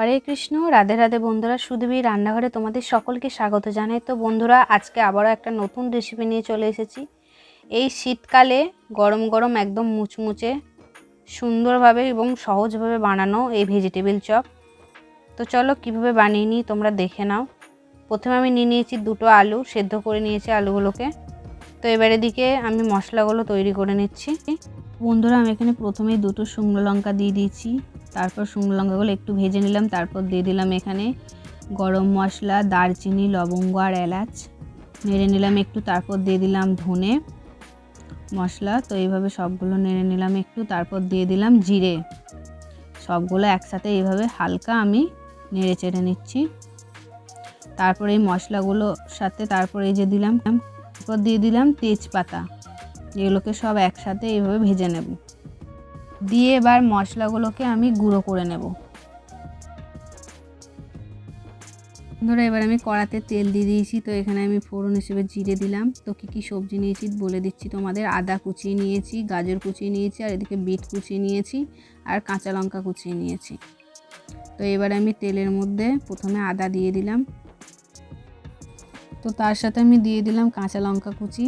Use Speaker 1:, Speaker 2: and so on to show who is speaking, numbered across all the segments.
Speaker 1: হরে কৃষ্ণ, রাধে রাধে বন্ধুরা। সুদেবী রান্নাঘরে তোমাদের সকলকে স্বাগত জানাই। তো বন্ধুরা, আজকে আবারও একটা নতুন রেসিপি নিয়ে চলে এসেছি। এই শীতকালে গরম গরম একদম মুচমুচে সুন্দরভাবে এবং সহজভাবে বানানো এই ভেজিটেবিল চপ। তো চলো কিভাবে বানিয়ে নিই তোমরা দেখে নাও। প্রথমে আমি নিয়ে নিয়েছি দুটো আলু, সেদ্ধ করে নিয়েছি আলুগুলোকে। তো এবারে দিকে আমি মশলাগুলো তৈরি করে নিচ্ছি। বন্ধুরা, আমি এখানে প্রথমেই দুটো শুকনো লঙ্কা দিয়ে দিয়েছি। তারপর শুকনো লঙ্কাগুলো একটু ভেজে নিলাম। তারপর দিয়ে দিলাম এখানে গরম মশলা, দারচিনি, লবঙ্গ আর এলাচ নেড়ে নিলাম একটু। তারপর দিয়ে দিলাম ধনে মশলা। তো এইভাবে সবগুলো নেড়ে নিলাম একটু। তারপর দিয়ে দিলাম জিরে। সবগুলো একসাথে এইভাবে হালকা আমি নেড়ে চেড়ে নিচ্ছি। তারপর এই মশলাগুলোর সাথে তারপর এই যে দিলাম, তারপর দিয়ে দিলাম তেজপাতা। এগুলোকে সব একসাথে এইভাবে ভেজে নেব। দিয়ে এবার মশলাগুলোকে আমি গুঁড়ো করে নেব। ধরো এবার আমি কড়াতে তেল দিয়ে দিয়েছি। তো এখানে আমি ফোড়ন হিসেবে জিরে দিলাম। তো কী সবজি নিয়েছি বলে দিচ্ছি তোমাদের। আদা কুচিয়ে নিয়েছি, গাজর কুচিয়ে নিয়েছি, আর এদিকে বিট কুচিয়ে নিয়েছি, আর কাঁচা লঙ্কা কুচিয়ে নিয়েছি। তো এবার আমি তেলের মধ্যে প্রথমে আদা দিয়ে দিলাম। তো তার সাথে আমি দিয়ে দিলাম কাঁচা লঙ্কা কুচি।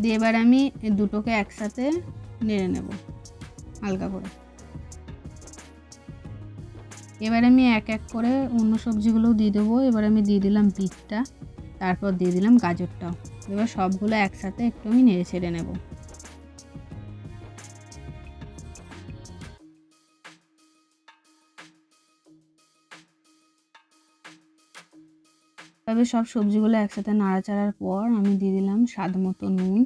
Speaker 1: দিয়ে এবার আমি দুটোকে একসাথে নেড়ে নেব হালকা করে। এবার আমি এক এক করে অন্য সবজিগুলোও দিয়ে দেবো। এবার আমি দিয়ে দিলাম বিটটা, তারপর দিয়ে দিলাম গাজরটাও। এবার সবগুলো একসাথে একটু আমি নেড়ে ছেড়ে নেব। তবে সব সবজিগুলো একসাথে নাড়াচাড়ার পর আমি দিয়ে দিলাম স্বাদ মতো নুন।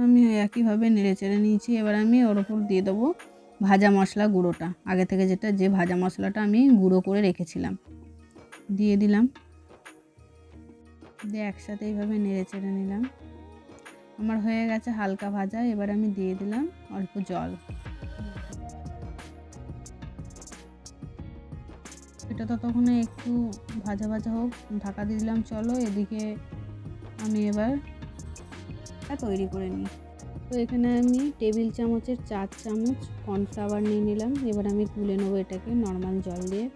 Speaker 1: আমি একইভাবে নেড়ে চেড়ে নিয়েছি। এবার আমি ওর ওপর দিয়ে দেবো ভাজা মশলা গুঁড়োটা, আগে থেকে যে ভাজা মশলাটা আমি গুঁড়ো করে রেখেছিলাম দিয়ে দিলাম। দিয়ে একসাথে এইভাবে নেড়ে চেড়ে নিলাম। আমার হয়ে গেছে হালকা ভাজা। এবার আমি দিয়ে দিলাম অল্প জল। এটা ততক্ষণ একটু ভাজা ভাজা হোক, ঢাকা দিয়ে দিলাম। চলো এদিকে আমি এবার তৈরি করে নিই। তো এখানে আমি টেবিল চামচের 4 চামচ কর্নফ্লাওয়ার নিয়ে নিলাম। এবার আমি তুলে নেবো এটাকে নর্মাল জল দিয়ে।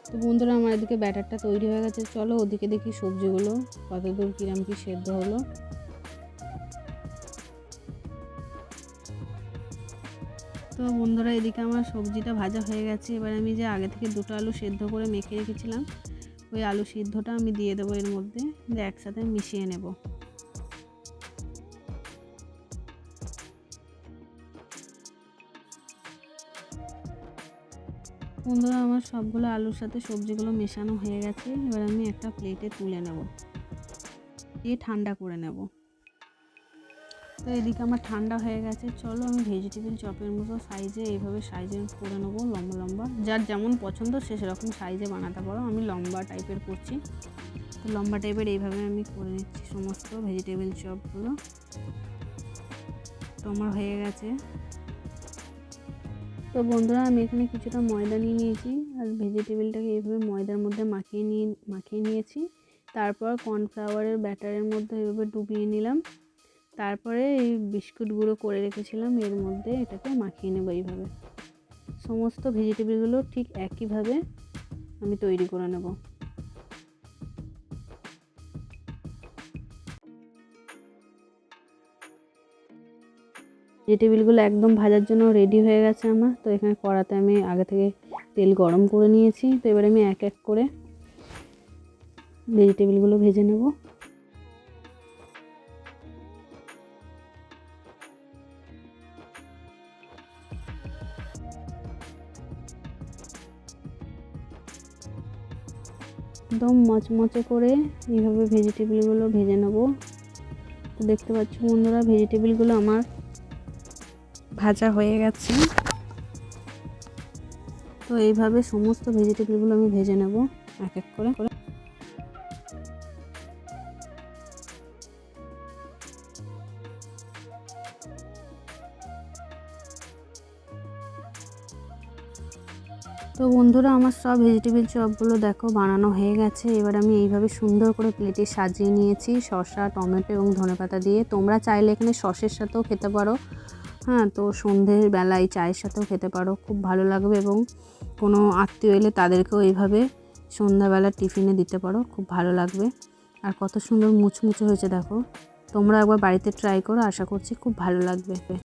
Speaker 1: তো বন্ধুরা, আমার এদিকে ব্যাটারটা তৈরি হয়ে গেছে। চলো ওদিকে দেখি সবজিগুলো কতদূর কিরম কি সেদ্ধ হলো। তো বন্ধুরা, এদিকে আমার সবজিটা ভাজা হয়ে গেছে। এবার আমি যে আগে থেকে দুটো আলু সেদ্ধ করে মেখে রেখেছিলাম, ওই আলু সিদ্ধটা আমি দিয়ে দেবো এর মধ্যে, দিয়ে একসাথে মিশিয়ে নেব। বন্ধুরা, আমার সবগুলো আলুর সাথে সবজিগুলো মেশানো হয়ে গেছে। এবার আমি একটা প্লেটে তুলে নেব, দিয়ে ঠান্ডা করে নেব। তো এদিকে আমার ঠান্ডা হয়ে গেছে। চলো আমি ভেজিটেবিল চপের মতো সাইজে এইভাবে সাইজে করে নেবো, লম্বা লম্বা। যার যেমন পছন্দ সে সেরকম সাইজে বানাতে পারো। আমি লম্বা টাইপের করছি। তো লম্বা টাইপের এইভাবে আমি করে নিচ্ছি সমস্ত ভেজিটেবিল চপগুলো। তো আমার হয়ে গেছে। তো বন্ধুরা, আমি এখানে কিছুটা ময়দা নিয়ে নিয়েছি, আর ভেজিটেবিলটাকে এইভাবে ময়দার মধ্যে মাখিয়ে নিয়েছি। তারপর কর্নফ্লাওয়ারের ব্যাটারের মধ্যে এইভাবে ডুবিয়ে নিলাম। তারপরে এই বিস্কুট গুঁড়ো করে রেখেছিলাম এর মধ্যে এটাকে মাখিয়ে নেব। এইভাবে সমস্ত ভেজিটেবিলগুলো ঠিক একইভাবে আমি তৈরি করে নেব। ভেজিটেবিলগুলো একদম ভাজার জন্য রেডি হয়ে গেছে আমার। তো এখানে কড়াতে আমি আগে থেকে তেল গরম করে নিয়েছি। তো এবার আমি এক এক করে ভেজিটেবিলগুলো ভেজে নেব। একদম মচমচে করে এইভাবে ভেজিটেবিলগুলো ভেজে নেব। তো দেখতে পাচ্ছ বন্ধুরা, ভেজিটেবিলগুলো আমার ভাজা হয়ে গেছে। তো এইভাবে সমস্ত ভেজিটেবিলগুলো আমি ভেজে নেব এক এক করে। তো বন্ধুরা আমার সব ভেজিটেবিল চপগুলো দেখো বানানো হয়ে গেছে। এবার আমি এইভাবে সুন্দর করে প্লেটে সাজিয়ে নিয়েছি শসা, টমেটো এবং ধনেপাতা দিয়ে। তোমরা চাইলে এখানে সসের সাথেও খেতে পারো, হ্যাঁ। তো সন্ধ্যের বেলায় চায়ের সাথেও খেতে পারো, খুব ভালো লাগবে। এবং কোনো আত্মীয় এলে তাদেরকেও এইভাবে সন্ধ্যাবেলা টিফিনে দিতে পারো, খুব ভালো লাগবে। আর কত সুন্দর মুচমুচে হয়েছে দেখো। তোমরা একবার বাড়িতে ট্রাই করো, আশা করছি খুব ভালো লাগবে।